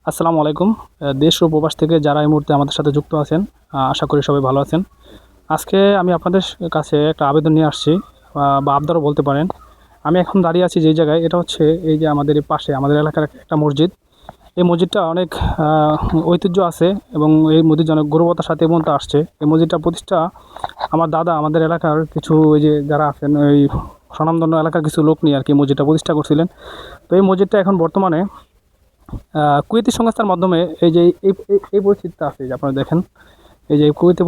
আসসালামু আলাইকুম। দেশ ও প্রবাস থেকে যারা এই মুহূর্তে আমাদের সাথে যুক্ত আছেন, আশা করি সবাই ভালো আছেন। আজকে আমি আপনাদের কাছে একটা আবেদন নিয়ে আসছি, বা আবদারও বলতে পারেন। আমি এখন দাঁড়িয়ে আছি যেই জায়গায়, এটা হচ্ছে এই যে আমাদের এই পাশে আমাদের এলাকার একটা মসজিদ। এই মসজিদটা অনেক ঐতিহ্য আছে এবং এই মসজিদ অনেক গৌরবতার সাথে এই পর্যন্ত আসছে। এই মসজিদটা প্রতিষ্ঠা আমার দাদা আমাদের এলাকার কিছু ওই যে যারা আছেন ওই স্বনামধন্য এলাকার কিছু লোক নিয়ে আর কি মসজিদটা প্রতিষ্ঠা করছিলেন। তো এই মসজিদটা এখন বর্তমানে কুয়েতি সংস্থার মাধ্যমে এই যে এই পরিস্থিতিটা আছে যে আপনারা দেখেন, এই যে কুয়েতি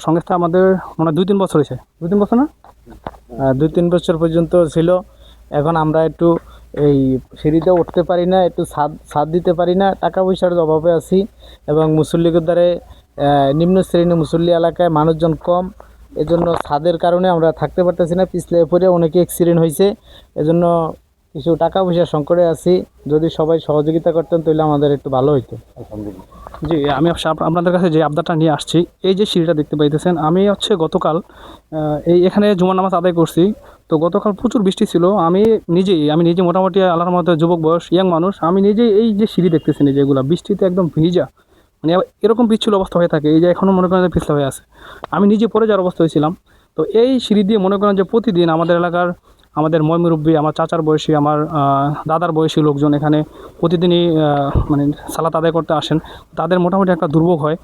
সংস্থা আমাদের মনে হয় 2-3 বছর হয়েছে, 2-3 বছর না? 2-3 বছর পর্যন্ত ছিল। এখন আমরা একটু এই সিঁড়িতে উঠতে পারি না, একটু ছাদ দিতে পারি না, টাকা পয়সার অভাবে আছি। এবং মুসল্লিদের দ্বারে নিম্ন শ্রেণী মুসল্লি এলাকায় মানুষজন কম, এজন্য ছাদের কারণে আমরা থাকতে পারতেছি না। পিছলে পরে অনেকে অ্যাক্সিডেন্ট হয়েছে, এজন্য কিছু টাকা পয়সার সংকটে আছি। যদি সবাই সহযোগিতা করতেন তাহলে আমাদের একটু ভালো হইতো। জি, আমি আপনাদের কাছে যে আবদারটা নিয়ে আসছি, এই যে সিঁড়িটা দেখতে পাইতেছেন, আমি হচ্ছে গতকাল এখানে জুমার নামাজ আদায় করছি। তো গতকাল প্রচুর বৃষ্টি ছিল। আমি নিজে মোটামুটি আল্লাহর মধ্যে যুবক বয়স ইয়াং মানুষ, আমি নিজেই এই যে সিঁড়ি দেখতেছি এই যেগুলো বৃষ্টিতে একদম ভিজা, মানে এরকম পিচ্ছিল অবস্থা হয়ে থাকে, এই যে এখনও মনে করেন যে পিছলা হয়ে আছে। আমি নিজে পড়ে যাওয়ার অবস্থা হয়েছিলাম। তো এই সিঁড়ি দিয়ে মনে করেন যে প্রতিদিন আমাদের এলাকার আমাদের মুরব্বি, আমার চাচার বয়সী, আমার দাদার বয়সী লোকজন এখানে প্রতিদিনই মানে সালাত আদায় করতে আসেন। তাদের মোটামুটি একটা দুর্ভোগ হয়।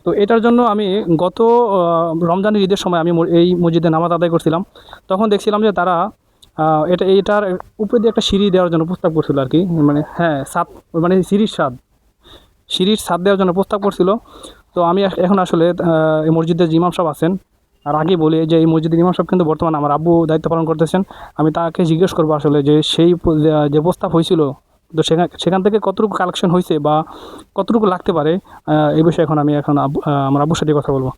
তো এটার জন্য আমি গত রমজানের ঈদের সময় আমি এই মসজিদে নামাজ আদায় করছিলাম। তখন দেখছিলাম যে তারা এটার উপরে দিয়ে একটা সিঁড়ি দেওয়ার জন্য প্রস্তাব করছিল আর কি, মানে হ্যাঁ ছাদ, মানে সিঁড়ির ছাদ দেওয়ার জন্য প্রস্তাব করছিল। তো আমি এখন আসলে এই মসজিদের যে ইমাম সাহেব আছেন, আর আগে বলি যে এই মসজিদের ইমাম সাহেব কিন্তু বর্তমানে আমার আব্বু দায়িত্ব পালন করতেছেন। আমি তাকে জিজ্ঞেস করবো আসলে যে সেই যে প্রস্তাব হয়েছিল, তো সেখান থেকে কতটুকু কালেকশন হয়েছে বা কতটুকু লাগতে পারে, এই বিষয়ে এখন আমার আব্বুর সাথে কথা বলবো।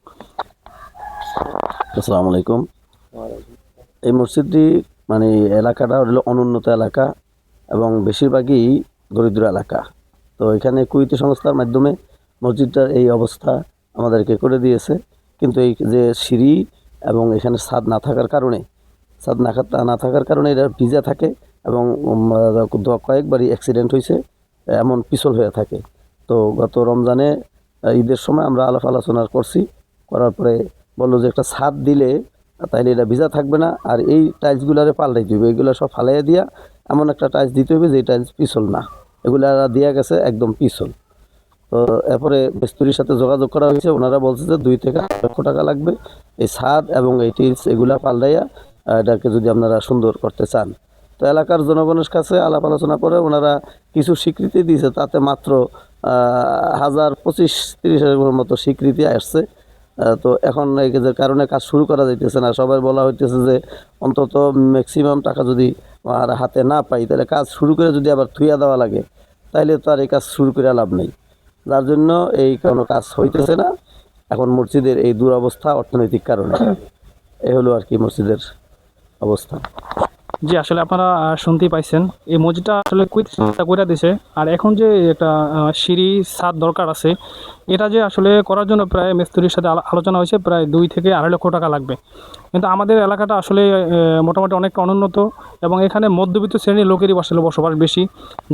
আসসালামু আলাইকুম। এই মসজিদটি মানে এলাকাটা হলো অনুন্নত এলাকা এবং বেশিরভাগই দরিদ্র এলাকা। তো এখানে কুয়েতি সংস্থার মাধ্যমে মসজিদটার এই অবস্থা আমাদেরকে করে দিয়েছে। কিন্তু এই যে সিঁড়ি এবং এখানে ছাদ না থাকার কারণে এটা ভিজা থাকে এবং কয়েকবারই অ্যাক্সিডেন্ট হয়েছে, এমন পিছল হয়ে থাকে। তো গত রমজানে ঈদের সময় আমরা আলোচনা করার পরে বললো যে একটা ছাদ দিলে তাইলে এটা ভিজা থাকবে না, আর এই টাইলসগুলারে পাল্টাই দিবে, এগুলো সব ফালাইয়া দিয়া এমন একটা টাইলস দিতে হবে যে টাইলস পিছল না, এগুলা দেওয়া গেছে একদম পিছল। তো এরপরে মিস্ত্রির সাথে যোগাযোগ করা হয়েছে, ওনারা বলছে যে 2 থেকে 8 লক্ষ টাকা লাগবে এই ছাদ এবং এই টাইলস এগুলা পাল্টাইয়া এটাকে যদি আপনারা সুন্দর করতে চান। তো এলাকার জনগণের কাছে আলাপ আলোচনা করে ওনারা কিছু স্বীকৃতি দিয়েছে, তাতে মাত্র 1025-30 মতো স্বীকৃতি আসছে। তো এখন এই যে কারণে কাজ শুরু করা যাইতেছে না। সবাই বলা হইতেছে যে অন্তত ম্যাক্সিমাম টাকা যদি আর হাতে না পাই, তাহলে কাজ শুরু করে যদি আবার থুইয়া দেওয়া লাগে, তাইলে তো আর এই কাজ শুরু করে লাভ নেই। যার জন্য এই কোনো কাজ হইতেছে না এখন মসজিদের এই দুরবস্থা অর্থনৈতিক কারণে। এই হলো আর কি মসজিদের অবস্থা। জি, আসলে আপনারা শুনতেই পাইছেন, এই মসজিদটা আসলে কুয়েত করে দিছে। আর এখন যে একটা সিঁড়ি ছাদ দরকার আছে, এটা যে আসলে করার জন্য প্রায় মিস্ত্রির সাথে আলোচনা হয়েছে, প্রায় 2 থেকে 2.5 লক্ষ টাকা লাগবে। কিন্তু আমাদের এলাকাটা আসলে মোটামুটি অনেকটা অনুন্নত এবং এখানে মধ্যবিত্ত শ্রেণীর লোকেরই আসলে বসবাস বেশি।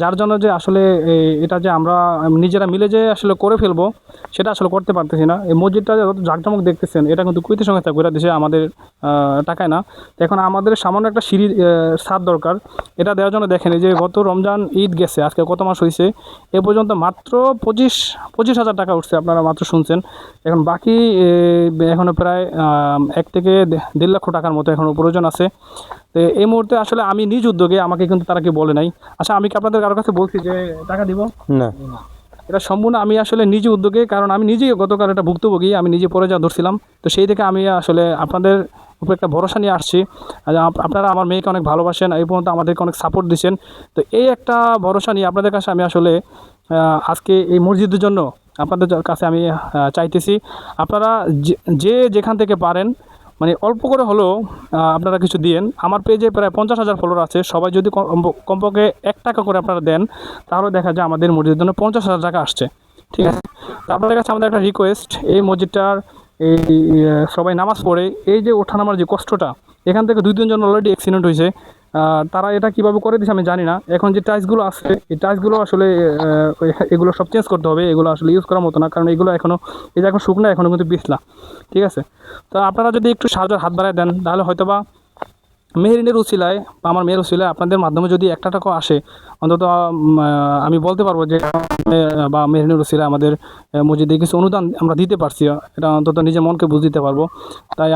যার জন্য যে আসলে এটা যে আমরা নিজেরা মিলে যে আসলে করে ফেলবো, সেটা আসলে করতে পারতেছি না। এই মসজিদটা যত জাঁকজমক দেখতেছেন, এটা কিন্তু কুয়েতের সংস্থা করে দিয়েছে, আমাদের টাকায় না। তো এখন আমাদের সামান্য একটা সিঁড়ি ছাদ দরকার। এটা দেওয়ার জন্য দেখেন, এই যে গত রমজান ঈদ গেছে, আজকে কত মাস হয়েছে, এ পর্যন্ত মাত্র 25,000 টাকা উঠছে, আপনারা মাত্র শুনছেন। এখন বাকি এখনও প্রায় 1 থেকে 1.5 লক্ষ টাকার মতো এখনও প্রয়োজন আছে। তো এই মুহূর্তে আসলে আমি নিজ উদ্যোগে, আমাকে কিন্তু তারা কি বলে নাই। আচ্ছা, আমি কি আপনাদের কারোর কাছে বলছি যে টাকা দিব না, এটা সম্পূর্ণ আমি আসলে নিজে উদ্যোগে, কারণ আমি নিজেই গতকাল এটা ভুক্তভোগী, আমি নিজে পরে যা ধরছিলাম। তো সেই থেকে আমি আসলে আপনাদের উপর একটা ভরসা নিয়ে আসছি। আপনারা আমার মেয়েকে অনেক ভালোবাসেন, এই পর্যন্ত আমাদেরকে অনেক সাপোর্ট দিচ্ছেন। তো এই একটা ভরসা নিয়ে আপনাদের কাছে আমি আসলে আজকে এই মসজিদের জন্য আপনাদের কাছে আমি চাইতেছি, আপনারা যেখান থেকে পারেন, মানে অল্প করে হলেও আপনারা কিছু দিয়েন। আমার পেজে প্রায় 50,000 ফলোয়ার আছে, সবাই যদি কমপক্ষে 1 টাকা করে আপনারা দেন, তাহলে দেখা যায় আমাদের মসজিদের জন্য 50,000 টাকা আসছে। ঠিক আছে, তো আপনাদের কাছে আমাদের একটা রিকোয়েস্ট, এই মসজিদটার সবাই নামাজ পড়ে এই যে ওঠানামার যে কষ্টটা, এখান থেকে 2-3 জন অলরেডি অ্যাক্সিডেন্ট হয়েছে। তারা এটা কিভাবে করে দিচ্ছে আমি জানি না। এখন যে টাইলসগুলো আছে এই টাইলসগুলো আসলে এগুলো সব চেঞ্জ করতে হবে, এগুলো আসলে ইউজ করার মতো না, কারণ এগুলো এখনও এই যে এখন শুকনো, এখনও কিন্তু বিছলা। ঠিক আছে, তো আপনারা যদি একটু সাহায্যের হাত বাড়ায় দেন তাহলে হয়তো বা মেহেরিনের উছিলায় বা আমার মেয়ের উছিলায় আপনাদের মাধ্যমে যদি একটা টাকাও আসে, অন্তত আমি বলতে পারবো যে বা মেহেরিনের উছিলায় আমাদের মসজিদে কিছু অনুদান আমরা দিতে পারছি, এটা অন্তত নিজের মনকে বুঝ দিতে পারবো। তাই